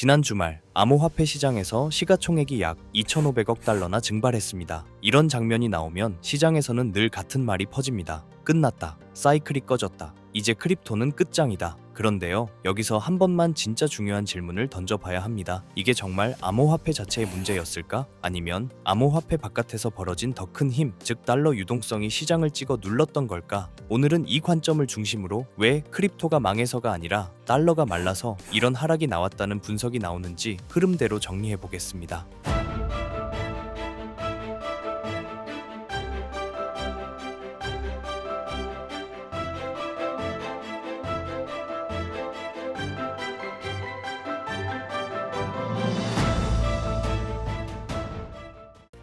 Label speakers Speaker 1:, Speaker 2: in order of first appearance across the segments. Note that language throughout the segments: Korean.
Speaker 1: 지난 주말 암호화폐 시장에서 시가총액이 약 2,500억 달러나 증발했습니다. 이런 장면이 나오면 시장에서는 늘 같은 말이 퍼집니다. 끝났다. 사이클이 꺼졌다. 이제 크립토는 끝장이다. 그런데요, 여기서 한 번만 진짜 중요한 질문을 던져봐야 합니다. 이게 정말 암호화폐 자체의 문제였을까? 아니면 암호화폐 바깥에서 벌어진 더 큰 힘, 즉 달러 유동성이 시장을 찍어 눌렀던 걸까? 오늘은 이 관점을 중심으로 왜 크립토가 망해서가 아니라 달러가 말라서 이런 하락이 나왔다는 분석이 나오는지 흐름대로 정리해 보겠습니다.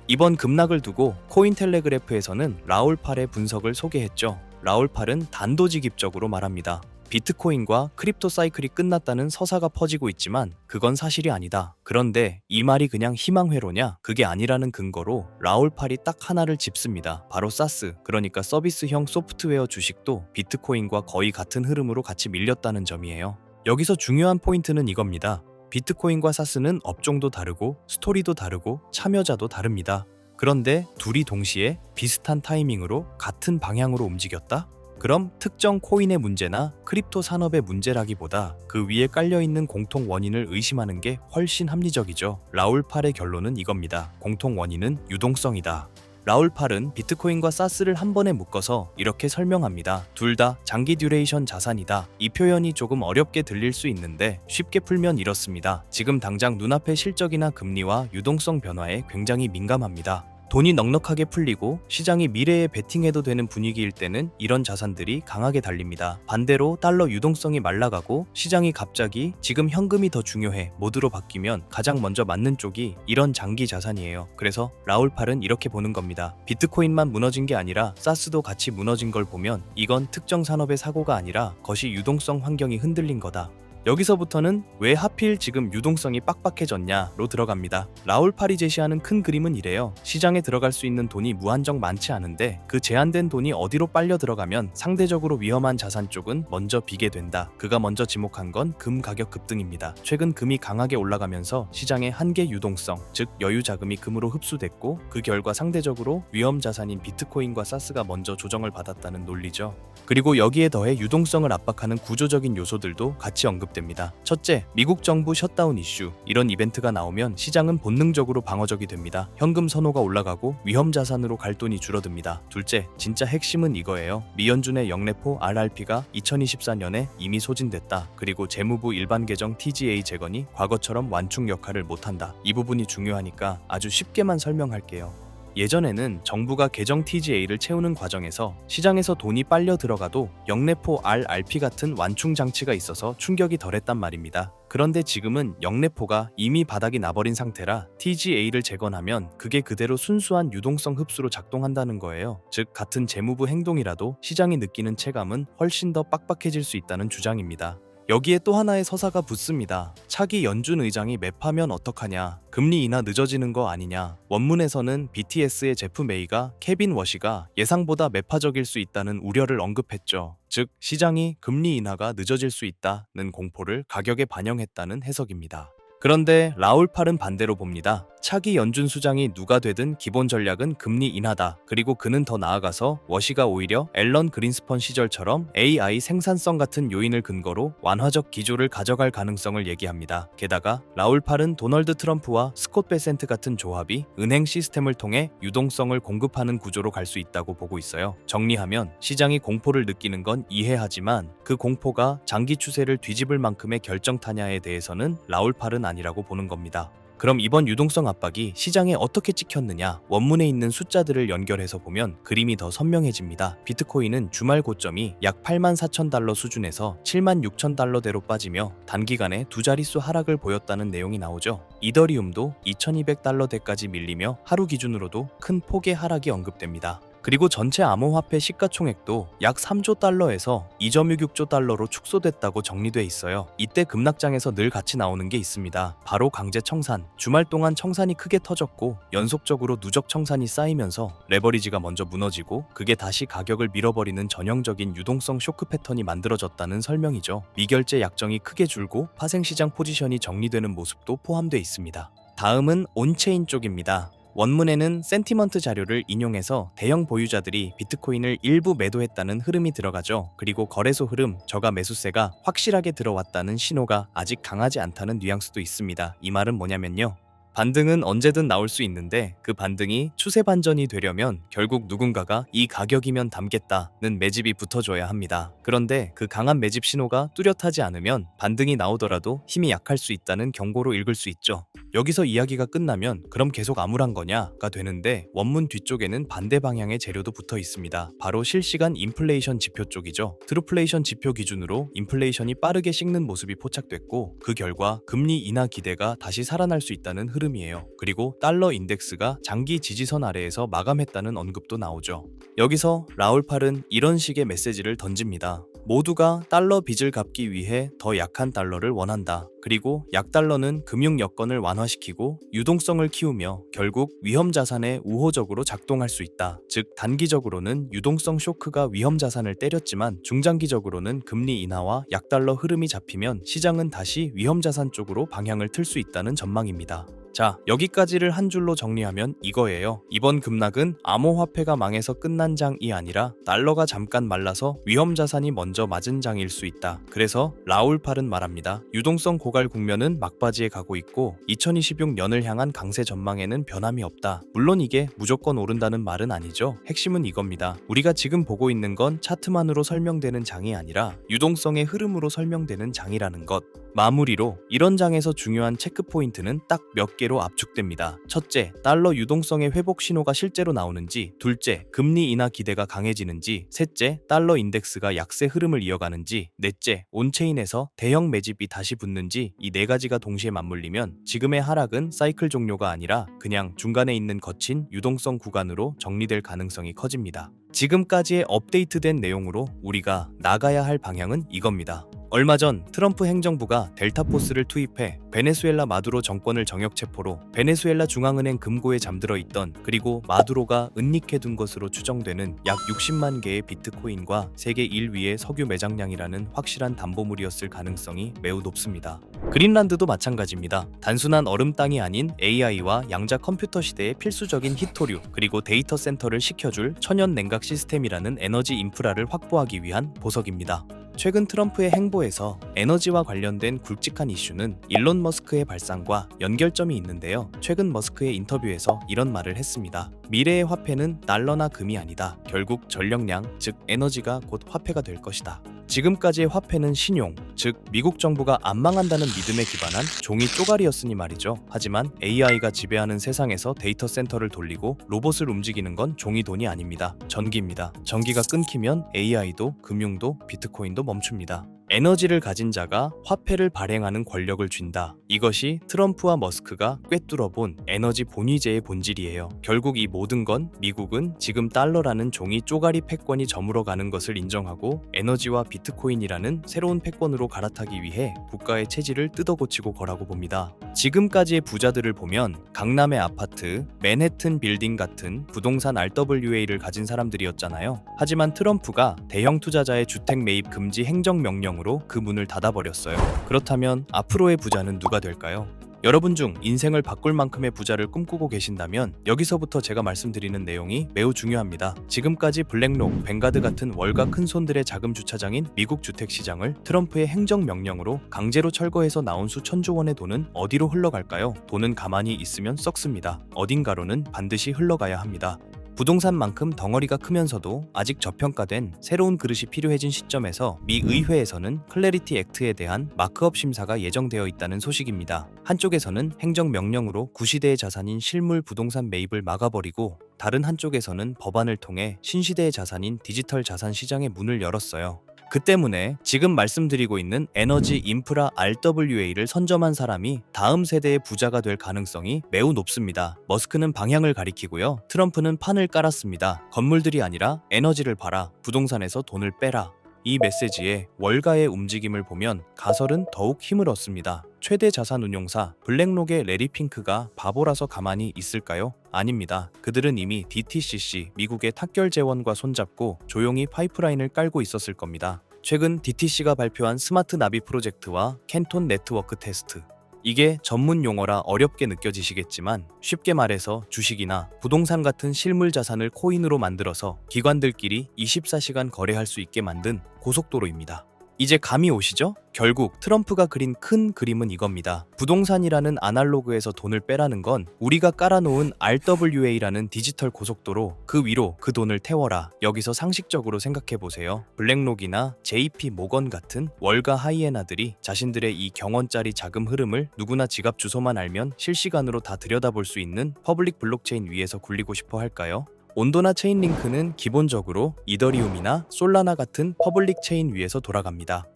Speaker 1: 이번 급락을 두고 코인텔레그래프에서는 라울팔의 분석을 소개했죠. 라울팔은 단도직입적으로 말합니다. 비트코인과 크립토 사이클이 끝났다는 서사가 퍼지고 있지만 그건 사실이 아니다. 그런데 이 말이 그냥 희망회로냐? 그게 아니라는 근거로 라울팔이 딱 하나를 짚습니다. 바로 사스, 그러니까 서비스형 소프트웨어 주식도 비트코인과 거의 같은 흐름으로 같이 밀렸다는 점이에요. 여기서 중요한 포인트는 이겁니다. 비트코인과 사스는 업종도 다르고 스토리도 다르고 참여자도 다릅니다. 그런데 둘이 동시에 비슷한 타이밍으로 같은 방향으로 움직였다? 그럼 특정 코인의 문제나 크립토 산업의 문제라기보다 그 위에 깔려있는 공통 원인을 의심하는 게 훨씬 합리적이죠. 라울팔의 결론은 이겁니다. 공통 원인은 유동성이다. 라울팔은 비트코인과 사스를 한 번에 묶어서 이렇게 설명합니다. 둘 다 장기 듀레이션 자산이다. 이 표현이 조금 어렵게 들릴 수 있는데 쉽게 풀면 이렇습니다. 지금 당장 눈앞의 실적이나 금리와 유동성 변화에 굉장히 민감합니다. 돈이 넉넉하게 풀리고 시장이 미래에 베팅해도 되는 분위기일 때는 이런 자산들이 강하게 달립니다. 반대로 달러 유동성이 말라가고 시장이 갑자기 지금 현금이 더 중요해 모드로 바뀌면 가장 먼저 맞는 쪽이 이런 장기 자산이에요. 그래서 라울팔은 이렇게 보는 겁니다. 비트코인만 무너진 게 아니라 사스도 같이 무너진 걸 보면 이건 특정 산업의 사고가 아니라 거시 유동성 환경이 흔들린 거다. 여기서부터는 왜 하필 지금 유동성이 빡빡해졌냐로 들어갑니다. 라울팔이 제시하는 큰 그림은 이래요. 시장에 들어갈 수 있는 돈이 무한정 많지 않은데 그 제한된 돈이 어디로 빨려 들어가면 상대적으로 위험한 자산 쪽은 먼저 비게 된다. 그가 먼저 지목한 건 금 가격 급등입니다. 최근 금이 강하게 올라가면서 시장의 한계 유동성, 즉 여유 자금이 금으로 흡수됐고 그 결과 상대적으로 위험 자산인 비트코인과 사스가 먼저 조정을 받았다는 논리죠. 그리고 여기에 더해 유동성을 압박하는 구조적인 요소들도 같이 언급됩니다. 첫째, 미국 정부 셧다운 이슈. 이런 이벤트가 나오면 시장은 본능적으로 방어적이 됩니다. 현금 선호가 올라가고 위험 자산으로 갈 돈이 줄어듭니다. 둘째, 진짜 핵심은 이거예요. 미연준의 영래포 RRP가 2024년에 이미 소진됐다. 그리고 재무부 일반 계정 TGA 재건이 과거처럼 완충 역할을 못한다. 이 부분이 중요하니까 아주 쉽게만 설명할게요. 예전에는 정부가 계정 TGA를 채우는 과정에서 시장에서 돈이 빨려 들어가도 영래포 RRP 같은 완충 장치가 있어서 충격이 덜했단 말입니다. 그런데 지금은 영래포가 이미 바닥이 나버린 상태라 TGA를 재건하면 그게 그대로 순수한 유동성 흡수로 작동한다는 거예요. 즉 같은 재무부 행동이라도 시장이 느끼는 체감은 훨씬 더 빡빡해질 수 있다는 주장입니다. 여기에 또 하나의 서사가 붙습니다. 차기 연준 의장이 맵하면 어떡하냐, 금리 인하 늦어지는 거 아니냐. 원문에서는 BTS의 제프 메이가 케빈 워시가 예상보다 매파적일 수 있다는 우려를 언급했죠. 즉 시장이 금리 인하가 늦어질 수 있다는 공포를 가격에 반영했다는 해석입니다. 그런데 라울팔은 반대로 봅니다. 차기 연준 수장이 누가 되든 기본 전략은 금리 인하다. 그리고 그는 더 나아가서 워시가 오히려 앨런 그린스펀 시절처럼 AI 생산성 같은 요인을 근거로 완화적 기조를 가져갈 가능성을 얘기합니다. 게다가 라울팔은 도널드 트럼프와 스콧 베센트 같은 조합이 은행 시스템을 통해 유동성을 공급하는 구조로 갈 수 있다고 보고 있어요. 정리하면 시장이 공포를 느끼는 건 이해하지만 그 공포가 장기 추세를 뒤집을 만큼의 결정타냐에 대해서는 라울팔은 아니라고 보는 겁니다. 그럼 이번 유동성 압박이 시장에 어떻게 찍혔느냐? 원문에 있는 숫자들을 연결해서 보면 그림이 더 선명해집니다. 비트코인은 주말 고점이 약 84,000달러 수준에서 76,000달러대로 빠지며 단기간에 두 자릿수 하락을 보였다는 내용이 나오죠. 이더리움도 2,200달러대까지 밀리며 하루 기준으로도 큰 폭의 하락이 언급됩니다. 그리고 전체 암호화폐 시가총액도 약 3조 달러에서 2.66조 달러로 축소됐다고 정리돼 있어요. 이때 급락장에서 늘 같이 나오는 게 있습니다. 바로 강제 청산. 주말 동안 청산이 크게 터졌고 연속적으로 누적 청산이 쌓이면서 레버리지가 먼저 무너지고 그게 다시 가격을 밀어버리는 전형적인 유동성 쇼크 패턴이 만들어졌다는 설명이죠. 미결제 약정이 크게 줄고 파생시장 포지션이 정리되는 모습도 포함되어 있습니다. 다음은 온체인 쪽입니다. 원문에는 센티먼트 자료를 인용해서 대형 보유자들이 비트코인을 일부 매도했다는 흐름이 들어가죠. 그리고 거래소 흐름, 저가 매수세가 확실하게 들어왔다는 신호가 아직 강하지 않다는 뉘앙스도 있습니다. 이 말은 뭐냐면요. 반등은 언제든 나올 수 있는데 그 반등이 추세 반전이 되려면 결국 누군가가 이 가격이면 담겠다는 매집이 붙어줘야 합니다. 그런데 그 강한 매집 신호가 뚜렷하지 않으면 반등이 나오더라도 힘이 약할 수 있다는 경고로 읽을 수 있죠. 여기서 이야기가 끝나면 그럼 계속 암울한 거냐가 되는데 원문 뒤쪽에는 반대 방향의 재료도 붙어 있습니다. 바로 실시간 인플레이션 지표 쪽이죠. 트루플레이션 지표 기준으로 인플레이션이 빠르게 식는 모습이 포착됐고 그 결과 금리 인하 기대가 다시 살아날 수 있다는 흐름이에요. 그리고 달러 인덱스가 장기 지지선 아래에서 마감했다는 언급도 나오죠. 여기서 라울팔은 이런 식의 메시지를 던집니다. 모두가 달러 빚을 갚기 위해 더 약한 달러를 원한다. 그리고 약달러는 금융 여건을 완화시키고 유동성을 키우며 결국 위험 자산에 우호적으로 작동할 수 있다. 즉 단기적으로는 유동성 쇼크가 위험 자산을 때렸지만 중장기적으로는 금리 인하와 약달러 흐름이 잡히면 시장은 다시 위험 자산 쪽으로 방향을 틀 수 있다는 전망입니다. 자, 여기까지를 한 줄로 정리하면 이거예요. 이번 급락은 암호화폐가 망해서 끝난 장이 아니라 달러가 잠깐 말라서 위험 자산이 먼저 맞은 장일 수 있다. 그래서 라울팔은 말합니다. 유동성 고갈 국면은 막바지에 가고 있고 2026년을 향한 강세 전망에는 변함이 없다. 물론 이게 무조건 오른다는 말은 아니죠. 핵심은 이겁니다. 우리가 지금 보고 있는 건 차트만으로 설명되는 장이 아니라 유동성의 흐름으로 설명되는 장이라는 것. 마무리로 이런 장에서 중요한 체크 포인트는 딱 몇 개로 압축됩니다. 첫째, 달러 유동성의 회복 신호가 실제로 나오는지, 둘째, 금리 인하 기대가 강해지는지, 셋째, 달러 인덱스가 약세 흐름을 이어가는지, 넷째, 온체인에서 대형 매집이 다시 붙는지 이 네 가지가 동시에 맞물리면 지금의 하락은 사이클 종료가 아니라 그냥 중간에 있는 거친 유동성 구간으로 정리될 가능성이 커집니다. 지금까지의 업데이트된 내용으로 우리가 나가야 할 방향은 이겁니다. 얼마 전 트럼프 행정부가 델타포스를 투입해 베네수엘라 마두로 정권을 정역 체포로 베네수엘라 중앙은행 금고에 잠들어 있던 그리고 마두로가 은닉해둔 것으로 추정되는 약 60만 개의 비트코인과 세계 1위의 석유 매장량이라는 확실한 담보물이었을 가능성이 매우 높습니다. 그린란드도 마찬가지입니다. 단순한 얼음 땅이 아닌 AI와 양자 컴퓨터 시대의 필수적인 히토류 그리고 데이터 센터를 시켜줄 천연 냉각 시스템이라는 에너지 인프라를 확보하기 위한 보석입니다. 최근 트럼프의 행보에서 에너지와 관련된 굵직한 이슈는 일론 머스크의 발상과 연결점이 있는데요. 최근 머스크의 인터뷰에서 이런 말을 했습니다. 미래의 화폐는 달러나 금이 아니다. 결국 전력량, 즉 에너지가 곧 화폐가 될 것이다. 지금까지의 화폐는 신용, 즉 미국 정부가 안 망한다는 믿음에 기반한 종이 쪼가리였으니 말이죠. 하지만 AI가 지배하는 세상에서 데이터 센터를 돌리고 로봇을 움직이는 건 종이 돈이 아닙니다. 전기입니다. 전기가 끊기면 AI도 금융도 비트코인도 멈춥니다. 에너지를 가진 자가 화폐를 발행하는 권력을 쥔다. 이것이 트럼프와 머스크가 꿰뚫어본 에너지 본위제의 본질이에요. 결국 이 모든 건 미국은 지금 달러라는 종이 쪼가리 패권이 저물어가는 것을 인정하고 에너지와 비트코인이라는 새로운 패권으로 갈아타기 위해 국가의 체질을 뜯어고치고 거라고 봅니다. 지금까지의 부자들을 보면 강남의 아파트, 맨해튼 빌딩 같은 부동산 RWA를 가진 사람들이었잖아요. 하지만 트럼프가 대형 투자자의 주택 매입 금지 행정명령 으로 그 문을 닫아버렸어요. 그렇다면 앞으로의 부자는 누가 될까요? 여러분 중 인생을 바꿀 만큼의 부자를 꿈꾸고 계신다면 여기서부터 제가 말씀드리는 내용이 매우 중요합니다. 지금까지 블랙록, 뱅가드 같은 월가 큰손들의 자금 주차장인 미국 주택시장을 트럼프의 행정명령으로 강제로 철거해서 나온 수천조 원의 돈은 어디로 흘러갈까요? 돈은 가만히 있으면 썩습니다. 어딘가로는 반드시 흘러가야 합니다. 부동산만큼 덩어리가 크면서도 아직 저평가된 새로운 그릇이 필요해진 시점에서 미 의회에서는 클래리티 액트에 대한 마크업 심사가 예정되어 있다는 소식입니다. 한쪽에서는 행정명령으로 구시대의 자산인 실물 부동산 매입을 막아버리고 다른 한쪽에서는 법안을 통해 신시대의 자산인 디지털 자산 시장의 문을 열었어요. 그 때문에 지금 말씀드리고 있는 에너지 인프라 RWA를 선점한 사람이 다음 세대의 부자가 될 가능성이 매우 높습니다. 머스크는 방향을 가리키고요. 트럼프는 판을 깔았습니다. 건물들이 아니라 에너지를 팔아 부동산에서 돈을 빼라. 이 메시지의 월가의 움직임을 보면 가설은 더욱 힘을 얻습니다. 최대 자산 운용사 블랙록의 레리 핑크가 바보라서 가만히 있을까요? 아닙니다. 그들은 이미 DTCC 미국의 탁결 재원과 손잡고 조용히 파이프라인을 깔고 있었을 겁니다. 최근 DTC가 발표한 스마트 나비 프로젝트와 캔톤 네트워크 테스트. 이게 전문 용어라 어렵게 느껴지시겠지만 쉽게 말해서 주식이나 부동산 같은 실물 자산을 코인으로 만들어서 기관들끼리 24시간 거래할 수 있게 만든 고속도로입니다. 이제 감이 오시죠? 결국 트럼프가 그린 큰 그림은 이겁니다. 부동산이라는 아날로그에서 돈을 빼라는 건 우리가 깔아놓은 RWA라는 디지털 고속도로 그 위로 그 돈을 태워라. 여기서 상식적으로 생각해보세요. 블랙록이나 JP 모건 같은 월가 하이에나들이 자신들의 이 경원짜리 자금 흐름을 누구나 지갑 주소만 알면 실시간으로 다 들여다볼 수 있는 퍼블릭 블록체인 위에서 굴리고 싶어 할까요? 온도나 체인링크는 기본적으로 이더리움이나 솔라나 같은 퍼블릭 체인 위에서 돌아갑니다.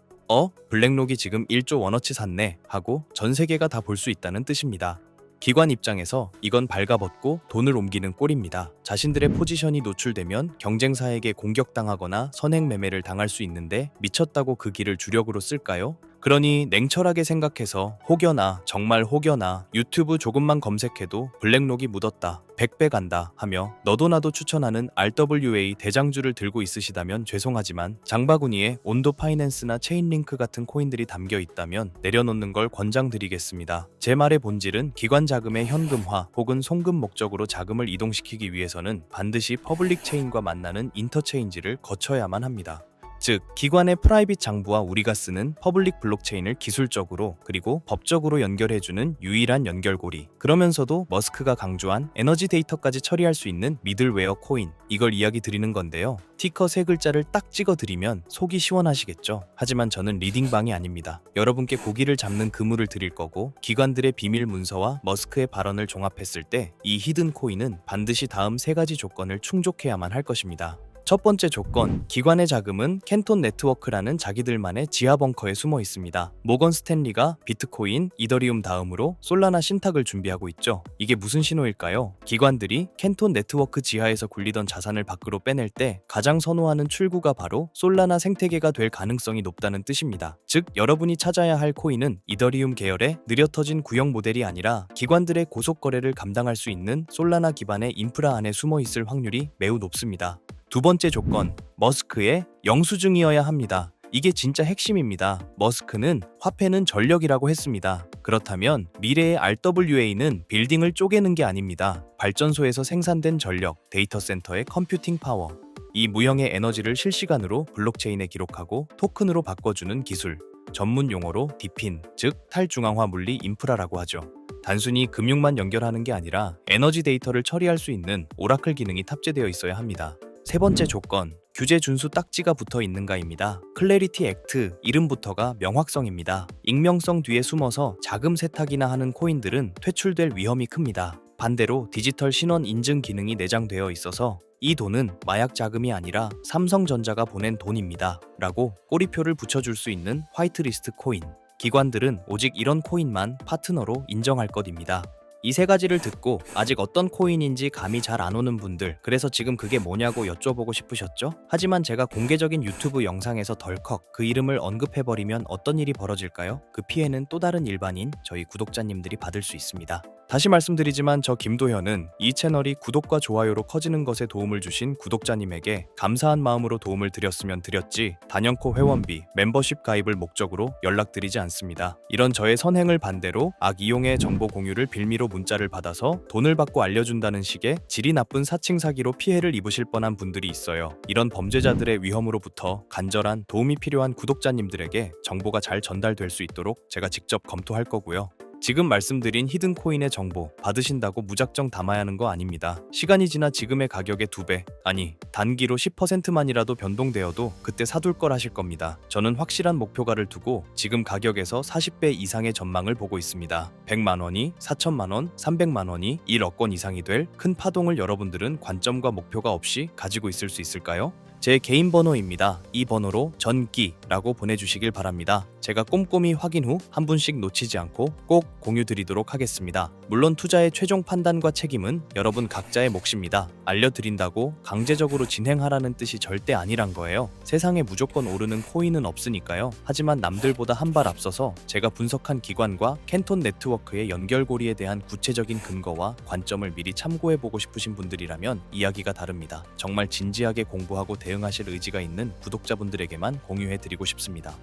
Speaker 1: 블랙록이 지금 1조 원어치 샀네 하고 전 세계가 다 볼 수 있다는 뜻입니다. 기관 입장에서 이건 발가벗고 돈을 옮기는 꼴입니다. 자신들의 포지션이 노출되면 경쟁사에게 공격당하거나 선행 매매를 당할 수 있는데 미쳤다고 그 길을 주력으로 쓸까요? 그러니 냉철하게 생각해서 혹여나 정말 혹여나 유튜브 조금만 검색해도 블랙록이 묻었다 100배 간다 하며 너도 나도 추천하는 RWA 대장주를 들고 있으시다면 죄송하지만 장바구니에 온도 파이낸스나 체인링크 같은 코인들이 담겨 있다면 내려놓는 걸 권장드리겠습니다. 제 말의 본질은 기관 자금의 현금화 혹은 송금 목적으로 자금을 이동시키기 위해서는 반드시 퍼블릭 체인과 만나는 인터체인지를 거쳐야만 합니다. 즉, 기관의 프라이빗 장부와 우리가 쓰는 퍼블릭 블록체인을 기술적으로 그리고 법적으로 연결해주는 유일한 연결고리. 그러면서도 머스크가 강조한 에너지 데이터까지 처리할 수 있는 미들웨어 코인. 이걸 이야기 드리는 건데요. 티커 세 글자를 딱 찍어드리면 속이 시원하시겠죠? 하지만 저는 리딩방이 아닙니다. 여러분께 고기를 잡는 그물을 드릴 거고 기관들의 비밀 문서와 머스크의 발언을 종합했을 때 이 히든 코인은 반드시 다음 세 가지 조건을 충족해야만 할 것입니다. 첫 번째 조건, 기관의 자금은 캔톤 네트워크라는 자기들만의 지하 벙커에 숨어 있습니다. 모건 스탠리가 비트코인, 이더리움 다음으로 솔라나 신탁을 준비하고 있죠. 이게 무슨 신호일까요? 기관들이 캔톤 네트워크 지하에서 굴리던 자산을 밖으로 빼낼 때 가장 선호하는 출구가 바로 솔라나 생태계가 될 가능성이 높다는 뜻입니다. 즉, 여러분이 찾아야 할 코인은 이더리움 계열의 느려 터진 구형 모델이 아니라 기관들의 고속 거래를 감당할 수 있는 솔라나 기반의 인프라 안에 숨어 있을 확률이 매우 높습니다. 두 번째 조건, 머스크의 영수증이어야 합니다. 이게 진짜 핵심입니다. 머스크는 화폐는 전력이라고 했습니다. 그렇다면 미래의 RWA는 빌딩을 쪼개는 게 아닙니다. 발전소에서 생산된 전력, 데이터 센터의 컴퓨팅 파워. 이 무형의 에너지를 실시간으로 블록체인에 기록하고 토큰으로 바꿔주는 기술. 전문 용어로 디핀, 즉 탈중앙화 물리 인프라라고 하죠. 단순히 금융만 연결하는 게 아니라 에너지 데이터를 처리할 수 있는 오라클 기능이 탑재되어 있어야 합니다. 세 번째 조건, 규제 준수 딱지가 붙어 있는가입니다. 클래리티 액트, 이름부터가 명확성입니다. 익명성 뒤에 숨어서 자금 세탁이나 하는 코인들은 퇴출될 위험이 큽니다. 반대로 디지털 신원 인증 기능이 내장되어 있어서 이 돈은 마약 자금이 아니라 삼성전자가 보낸 돈입니다. 라고 꼬리표를 붙여줄 수 있는 화이트리스트 코인. 기관들은 오직 이런 코인만 파트너로 인정할 것입니다. 이 세 가지를 듣고 아직 어떤 코인인지 감이 잘 안 오는 분들, 그래서 지금 그게 뭐냐고 여쭤보고 싶으셨죠? 하지만 제가 공개적인 유튜브 영상에서 덜컥 그 이름을 언급해버리면 어떤 일이 벌어질까요? 그 피해는 또 다른 일반인, 저희 구독자님들이 받을 수 있습니다. 다시 말씀드리지만 저 김도현은 이 채널이 구독과 좋아요로 커지는 것에 도움을 주신 구독자님에게 감사한 마음으로 도움을 드렸으면 드렸지 단연코 회원비, 멤버십 가입을 목적으로 연락드리지 않습니다. 이런 저의 선행을 반대로 악이용의 정보 공유를 빌미로 문자를 받아서 돈을 받고 알려준다는 식의 질이 나쁜 사칭 사기로 피해를 입으실 뻔한 분들이 있어요. 이런 범죄자들의 위험으로부터 간절한 도움이 필요한 구독자님들에게 정보가 잘 전달될 수 있도록 제가 직접 검토할 거고요. 지금 말씀드린 히든 코인의 정보 받으신다고 무작정 담아야 하는 거 아닙니다. 시간이 지나 지금의 가격의 2배, 아니 단기로 10%만이라도 변동되어도 그때 사둘 걸 하실 겁니다. 저는 확실한 목표가를 두고 지금 가격에서 40배 이상의 전망을 보고 있습니다. 100만 원이 4천만 원, 300만 원이 1억 원 이상이 될 큰 파동을 여러분들은 관점과 목표가 없이 가지고 있을 수 있을까요? 제 개인 번호입니다. 이 번호로 전기라고 보내주시길 바랍니다. 제가 꼼꼼히 확인 후 한 분씩 놓치지 않고 꼭 공유드리도록 하겠습니다. 물론 투자의 최종 판단과 책임은 여러분 각자의 몫입니다. 알려드린다고 강제적으로 진행하라는 뜻이 절대 아니란 거예요. 세상에 무조건 오르는 코인은 없으니까요. 하지만 남들보다 한 발 앞서서 제가 분석한 기관과 캔톤 네트워크의 연결고리에 대한 구체적인 근거와 관점을 미리 참고해보고 싶으신 분들이라면 이야기가 다릅니다. 정말 진지하게 공부하고 대응하실 의지가 있는 구독자분들에게만 공유해드리고 싶습니다.